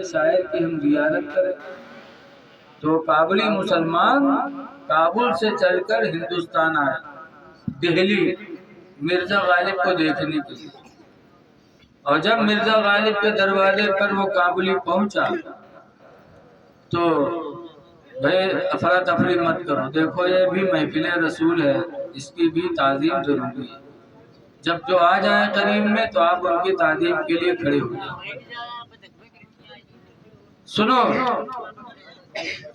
شاعر کی ہم زیارت کریں؟ تو کابلی مسلمان کابل سے چل کر ہندوستان آیا، دہلی مرزا غالب کو دیکھنے کے لیے، اور جب مرزا غالب کے دروازے پر وہ کابلی پہنچا تو بھائی افراتفری مت کرو، دیکھو یہ بھی محفل رسول ہے، اس کی بھی تعظیم ضروری ہے، جب جو آ جائیں قریب میں تو آپ ان کی تعظیم کے لیے کھڑے ہو جائیں۔ سنو،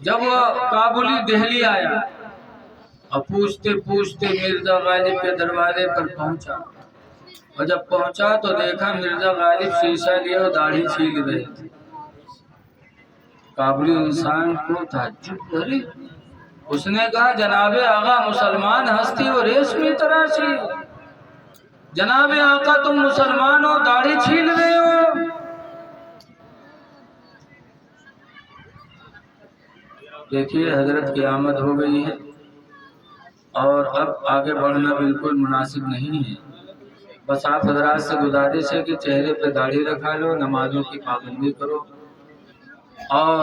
جب وہ کابلی دہلی آیا اور پوچھتے پوچھتے مرزا غالب کے دروازے پر پہنچا، اور جب پہنچا تو دیکھا مرزا غالب شیشہ لیے اور داڑھی چھیل رہے تھے۔ کابلی انسان کو تعجب، ارے اس نے کہا جناب آقا مسلمان ہستی و ریشمی تراشی، جناب آقا تم مسلمان ہو داڑھی چھیل رہے ہو؟ دیکھیے حضرت کی آمد ہو گئی ہے اور اب آگے بڑھنا بالکل مناسب نہیں ہے، بس آپ حضرات سے گزارش ہے کہ چہرے پہ داڑھی رکھا لو، نمازوں کی پابندی کرو اور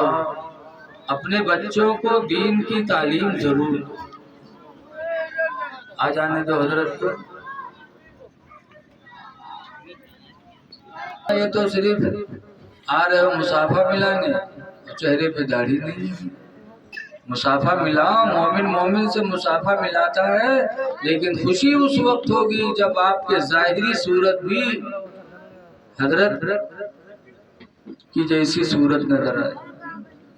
اپنے بچوں کو دین کی تعلیم ضرور دو۔ آ جانے دو حضرت کو، یہ تو صرف آ رہے ہو مسافہ ملانے، چہرے پہ داڑھی نہیں۔ مسافہ ملاؤ، مومن مومن سے مسافہ ملاتا ہے، لیکن خوشی اس وقت ہوگی جب آپ کے ظاہری صورت بھی حضرت کی جیسی صورت نظر آئے،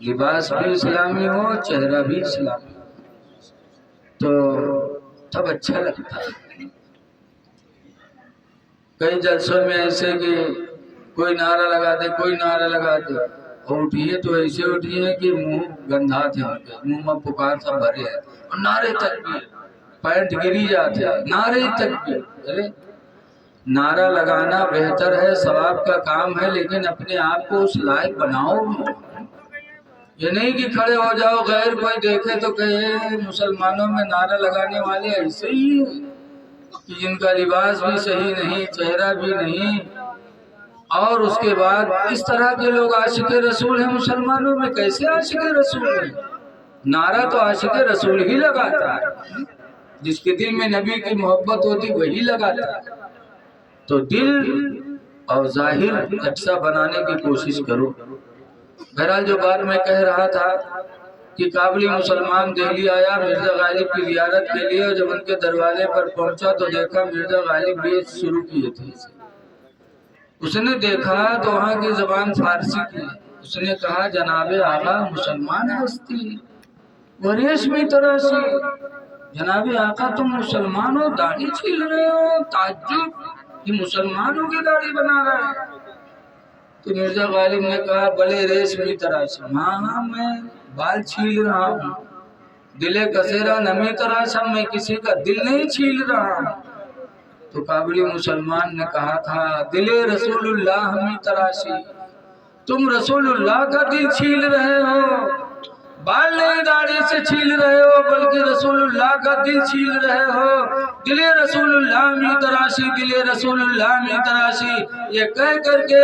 لباس بھی اسلامی ہو، چہرہ بھی اسلامی ہو، تو تب اچھا لگتا ہے۔ کئی جلسوں میں ایسے کہ کوئی نعرہ لگا دے، کوئی نعرہ لگا دے، اور اٹھیے تو ایسے اٹھیے کہ منہ گندھا تھے، منہ میں پکار سب بھرے ہیں، اور نعرے تکبیر، پینٹ گری جاتے ہیں، نعرے تکبیر۔ ارے نعرہ لگانا بہتر ہے، ثواب کا کام ہے، لیکن اپنے آپ کو اس لائق بناؤ۔ یہ نہیں کہ کھڑے ہو جاؤ، غیر کوئی دیکھے تو کہے مسلمانوں میں نعرہ لگانے والے ایسے ہی ہیں کہ جن کا لباس بھی صحیح نہیں، چہرہ بھی نہیں، اور اس کے بعد اس طرح کے لوگ عاشق رسول ہیں مسلمانوں میں؟ کیسے عاشق رسول ہیں؟ نعرہ تو عاشق رسول ہی لگاتا ہے، جس کے دل میں نبی کی محبت ہوتی وہی لگاتا ہے۔ تو دل اور ظاہر یکساں بنانے کی کوشش کرو۔ بہرحال جو بات میں کہہ رہا تھا کہ کابلی مسلمان دہلی آیا مرزا غالب کی زیارت کے لیے، اور جب ان کے دروازے پر پہنچا تو دیکھا مرزا غالب بھی شروع کیے تھے۔ اس نے دیکھا تو وہاں کی زبان فارسی کی، اس نے کہا جناب آقا مسلمان ہستی و ریشمی تراشی، جناب آقا تم مسلمان ہو داڑھی چھیل رہے ہو؟ تعجب کہ مسلمانوں کی داڑھی بنا رہے ہیں۔ تو مرزا غالب نے کہا بلے ریشمی تراشی، ہاں میں بال چھیل رہا ہوں، دلے کسیرا نمی تراشم، میں کسی کا دل نہیں چھیل رہا ہوں۔ تو کابلی مسلمان نے کہا تھا دلے رسول اللہ ہمیں تراشی، تم رسول اللہ کا دل چھیل رہے ہو، بال نہیں داڑھی سے چھیل رہے ہو بلکہ رسول اللہ کا دل چھیل رہے ہو، دلے رسول اللہ ہمیں تراشی، دلے رسول اللہ ہمیں تراشی، یہ کہہ کر کے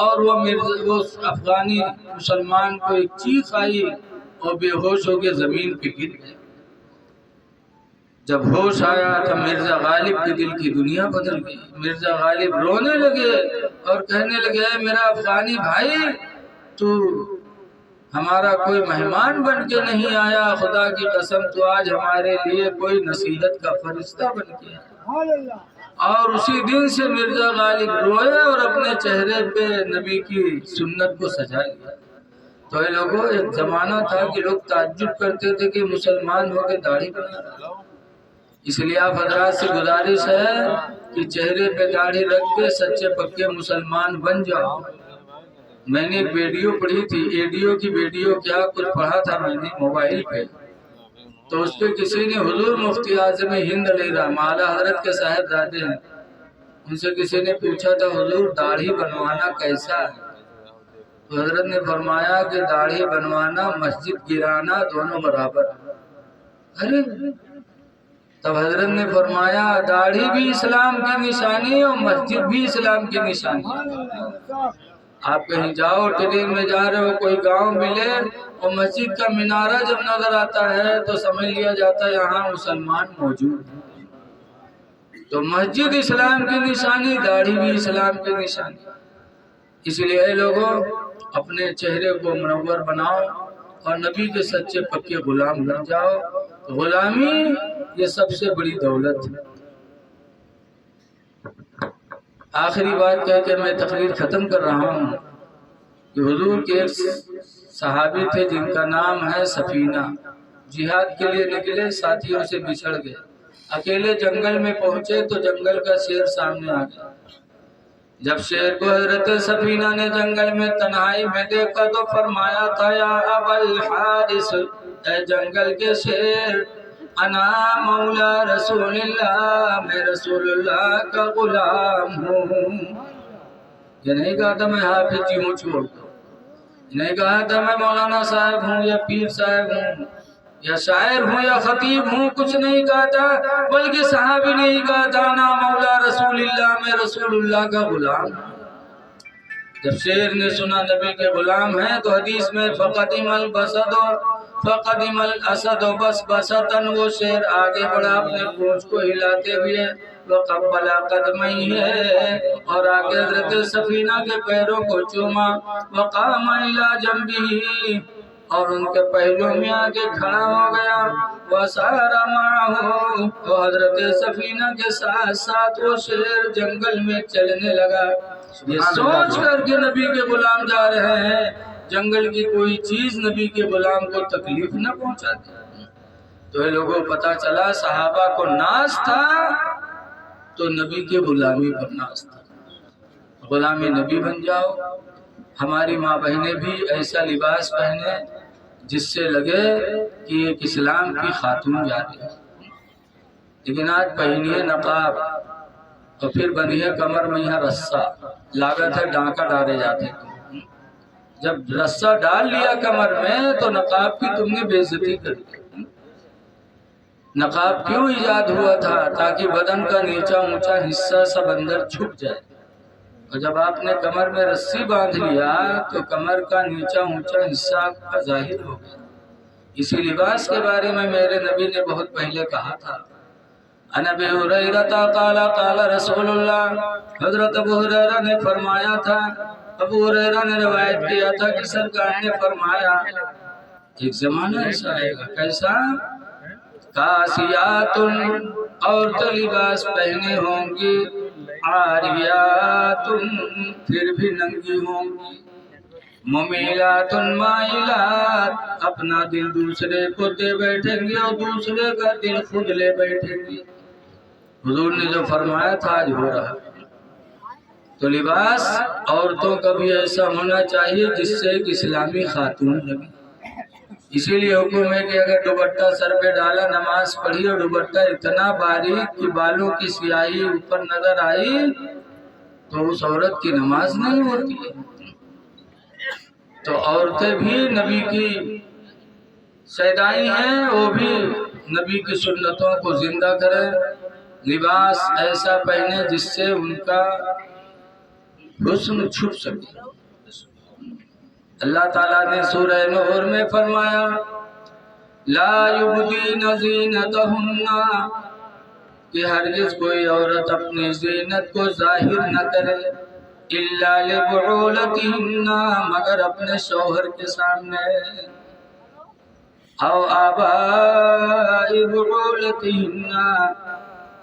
اور وہ افغانی مسلمان کو ایک چیخ آئی اور بے ہوش ہو کے زمین پہ گر گئے۔ جب ہوش آیا تو مرزا غالب کے دل کی دنیا بدل گئی، مرزا غالب رونے لگے اور کہنے لگے اے میرا افغانی بھائی، تو ہمارا کوئی مہمان بن کے نہیں آیا، خدا کی قسم تو آج ہمارے لیے کوئی نصیحت کا فرشتہ بن کے آیا۔ اور اسی دن سے مرزا غالب روئے اور اپنے چہرے پہ نبی کی سنت کو سجا لیا۔ تو اے لوگوں، ایک زمانہ تھا کہ لوگ تعجب کرتے تھے کہ مسلمان ہو کے داڑھی بنا رہا۔ اس لیے آپ حضرات سے گزارش ہے کہ چہرے پہ داڑھی رکھ کے سچے پکے مسلمان بن جاؤ۔ میں نے ایک ویڈیو پڑھی تھی، ایڈیو کی ویڈیو کیا کچھ پڑھا تھا میں نے موبائل پہ، تو اس پہ کسی نے حضور مفتی اعظم ہند علیہ الرحمہ اعلیٰ حضرت کے صاحبزادے ہیں، ان سے کسی نے پوچھا تھا حضور داڑھی بنوانا کیسا ہے؟ تو حضرت نے فرمایا کہ داڑھی بنوانا مسجد گرانا دونوں برابر ہے۔ ارے تب حضرت نے فرمایا داڑھی بھی اسلام کی نشانی اور مسجد بھی اسلام کی نشانی ہے۔ آپ کہیں جاؤ ٹرین میں جا رہے ہو کوئی گاؤں ملے اور مسجد کا مینارہ جب نظر آتا ہے تو سمجھ لیا جاتا ہے یہاں مسلمان موجود ہے۔ تو مسجد اسلام کی نشانی، داڑھی بھی اسلام کی نشانی۔ اس لیے اے لوگوں اپنے چہرے کو منور بناؤ اور نبی کے سچے پکے غلام بن جاؤ۔ غلامی یہ سب سے بڑی دولت ہے۔ آخری بات کہہ کے میں تقریر ختم کر رہا ہوں کہ حضور کے ایک صحابی تھے جن کا نام ہے سفینہ۔ جہاد کے لیے نکلے، ساتھیوں سے بچھڑ گئے، اکیلے جنگل میں پہنچے تو جنگل کا شیر سامنے آ گیا۔ جب شیر کو حضرت سفینہ نے جنگل میں تنہائی میں دیکھا تو فرمایا تھا یا ابا الحارث، اے جنگل کے شیر، انا مولا رسول اللہ، میں رسول اللہ کا غلام ہوں۔ یہ نہیں کہا تھا میں حافظ جی ہوں چھوڑ دو، نہیں کہا تھا میں مولانا صاحب ہوں یا پیر صاحب ہوں یا شاعر ہوں یا خطیب ہوں، کچھ نہیں کہا تھا، بلکہ صحابی نہیں کہا تھا انا مولا رسول اللہ، میں رسول اللہ کا غلام ہوں۔ جب شیر نے سنا نبی کے غلام ہیں تو حدیث میں فقدم البسد فقدم الاسد بس بسطن، وہ شیر آگے بڑھا اپنے پونچھ کو ہلاتے ہوئے، وقبل قدمیہ، اور آگے حضرت سفینہ کے پیروں کو چوما، وقام الی جنبہ، اور ان کے پہلوں میں آگے کھڑا ہو گیا، وسار معہ، وہ حضرت سفینہ کے ساتھ ساتھ وہ شیر جنگل میں چلنے لگا۔ یہ سوچ کر کے نبی کے غلام جا رہے ہیں، جنگل کی کوئی چیز نبی کے غلام کو تکلیف نہ پہنچاتی۔ تو یہ لوگوں پتہ چلا صحابہ کو ناز تھا تو نبی کے غلامی پر ناز تھا۔ غلامی نبی بن جاؤ۔ ہماری ماں بہنیں بھی ایسا لباس پہنے جس سے لگے کہ ایک اسلام کی خاتون جا رہی ہے، لیکن آج پہنیے نقاب تو پھر بندھیے کمر میں یہاں رسہ، لاگت ہے ڈانکا ڈالے جاتے ہیں۔ جب رسہ ڈال لیا کمر میں تو نقاب کی تم نے بے عزتی کر دی۔ نقاب کیوں ایجاد ہوا تھا؟ تاکہ بدن کا نیچا اونچا حصہ سب اندر چھپ جائے، اور جب آپ نے کمر میں رسی باندھ لیا تو کمر کا نیچا اونچا حصہ کا ظاہر ہو گیا۔ اسی لباس کے بارے میں میرے نبی نے بہت پہلے کہا تھا، عن ابی ہریرہ قال قال رسول اللہ، حضرت ابو ہریرہ نے فرمایا تھا، ابو ہریرہ نے روایت کیا تھا کہ سرکار نے فرمایا ایک زمانہ ایسا آئے گا، کیسا؟ کاسیات، عورتیں لباس پہنے ہوں گی، عاریات، پھر بھی ننگی ہوں گی، ممیلات مائلات، اپنا دل دوسرے کو دے بیٹھیں گی اور دوسرے کا دل خود لے بیٹھیں گی۔ حضور نے جو فرمایا تھا آج ہو رہا ہے۔ تو لباس عورتوں کا بھی ایسا ہونا چاہیے جس سے ایک اسلامی خاتون لگے۔ اسی لیے حکم ہے کہ اگر دوپٹہ سر پہ ڈالا، نماز پڑھی اور دوپٹہ اتنا باریک کہ بالوں کی سیاہی اوپر نظر آئی تو اس عورت کی نماز نہیں ہوتی ہے۔ تو عورتیں بھی نبی کی سیدائی ہیں، وہ بھی نبی کی سنتوں کو زندہ کریں، لباس ایسا پہنے جس سے ان کا حسن چھپ سکے۔ اللہ تعالیٰ نے سورہ نور میں فرمایا لا یبدین زینتہن، کہ ہرگز کوئی عورت اپنی زینت کو ظاہر نہ کرے، الا لبعولتہن، مگر اپنے شوہر کے سامنے، او آباء بعولتہن،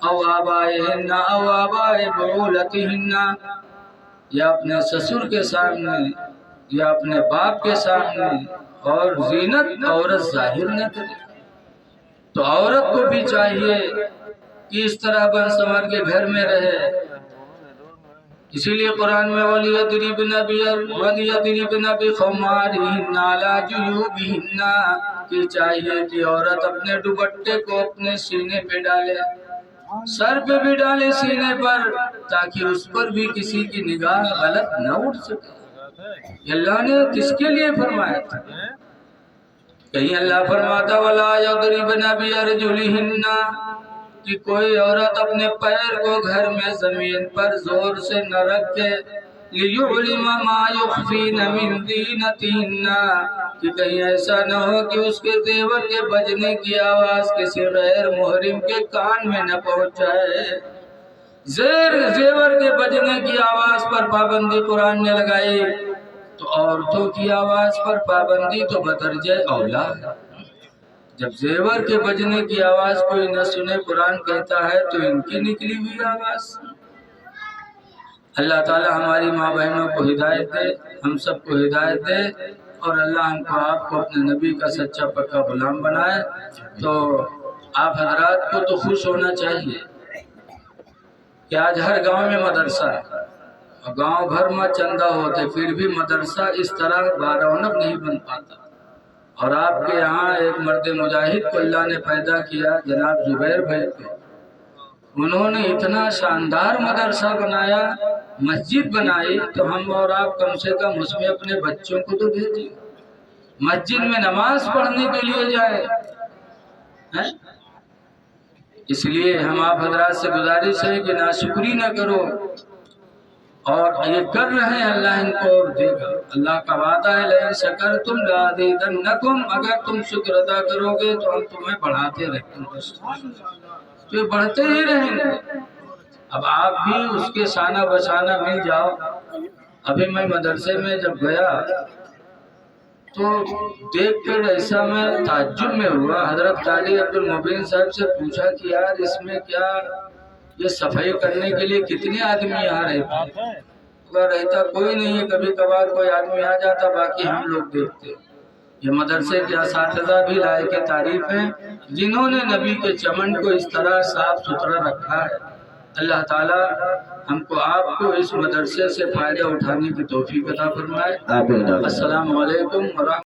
او آبائہن او آباء بعولتہن، یا اپنے سسر کے سامنے یا اپنے باپ کے سامنے، اور زینت عورت ظاہر نہ کرے۔ تو عورت کو بھی چاہیے کہ اس طرح بن سنور کے گھر میں رہے۔ اسی لیے قرآن میں وَلْيَضْرِبْنَ بِخُمُورِهِنَّ عَلَىٰ جُيُوبِهِنَّ، کہ چاہیے کہ عورت اپنے دوپٹے کو اپنے سینے پہ ڈالے، سر پہ بھی ڈالے، سینے پر، تاکہ اس پر بھی کسی کی نگاہ غلط نہ اٹھ سکے۔ یہ اللہ نے کس کے لیے فرمایا تھا؟ کہیں اللہ فرماتا وَلَا يَضْرِبْنَ بِأَرْجُلِهِنَّ، کہ کوئی عورت اپنے پیر کو گھر میں زمین پر زور سے نہ رکھے، لِيُعْلِمَ مَا يُخْفِينَ مِن زِينَتِهِنَّ کہ کہیں ایسا نہ ہو کہ اس کے زیور کے بجنے کی آواز کسی غیر محرم کے کان میں نہ پہنچ جائے۔ زیور کے بجنے کی آواز پر پابندی قرآن نے لگائی تو عورتوں کی آواز پر پابندی تو بدرجہ اولا ہے۔ جب زیور کے بجنے کی آواز کوئی نہ سنے، قرآن کہتا ہے تو ان کی نکلی ہوئی آواز۔ اللہ تعالی ہماری ماں بہنوں کو ہدایت دے، ہم سب کو ہدایت دے، اور اللہ ہم کو آپ کو اپنے نبی کا سچا پکا غلام بنائے۔ تو آپ حضرات کو تو خوش ہونا چاہیے کہ آج ہر گاؤں میں مدرسہ ہے، اور گاؤں گھر میں چندہ ہوتے پھر بھی مدرسہ اس طرح بارونق نہیں بن پاتا۔ اور آپ کے یہاں ایک مرد مجاہد کو اللہ نے پیدا کیا، جناب زبیر بھائی کو، انہوں نے اتنا شاندار مدرسہ بنایا، مسجد بنائی، تو ہم اور آپ کم سے کم اس میں اپنے بچوں کو تو بھیجیں، مسجد میں نماز پڑھنے کے لیے جائے۔ اس لیے ہم آپ حضرات سے گزارش ہے کہ ناشکری نہ کرو، اور یہ کر رہے ہیں اللہ ان کو اور دے گا۔ اللہ کا وعدہ ہے لئن شکرتم لازیدنکم، اگر تم شکر ادا کرو گے تو ہم تمہیں بڑھاتے رہیں گے، تو یہ بڑھتے ہی رہیں گے۔ اب آپ بھی اس کے شانہ بشانہ مل جاؤ۔ ابھی میں مدرسے میں جب گیا تو دیکھ کر ایسا میں تعجب میں ہوا، حضرت قاری عبدالمبین صاحب سے پوچھا کہ یار اس میں کیا یہ صفائی کرنے کے لیے کتنے آدمی یہاں رہتے ہیں؟ رہتا کوئی نہیں ہے، کبھی کبھار کوئی آدمی آ جاتا، باقی ہم لوگ دیکھتے۔ یہ مدرسے کے اساتذہ بھی لائق تعریف ہیں جنہوں نے نبی کے چمن کو اس طرح صاف ستھرا رکھا ہے۔ اللہ تعالی ہم کو آپ کو اس مدرسے سے فائدہ اٹھانے کی توفیق عطا فرمائے۔ السلام علیکم ورحمۃ اللہ۔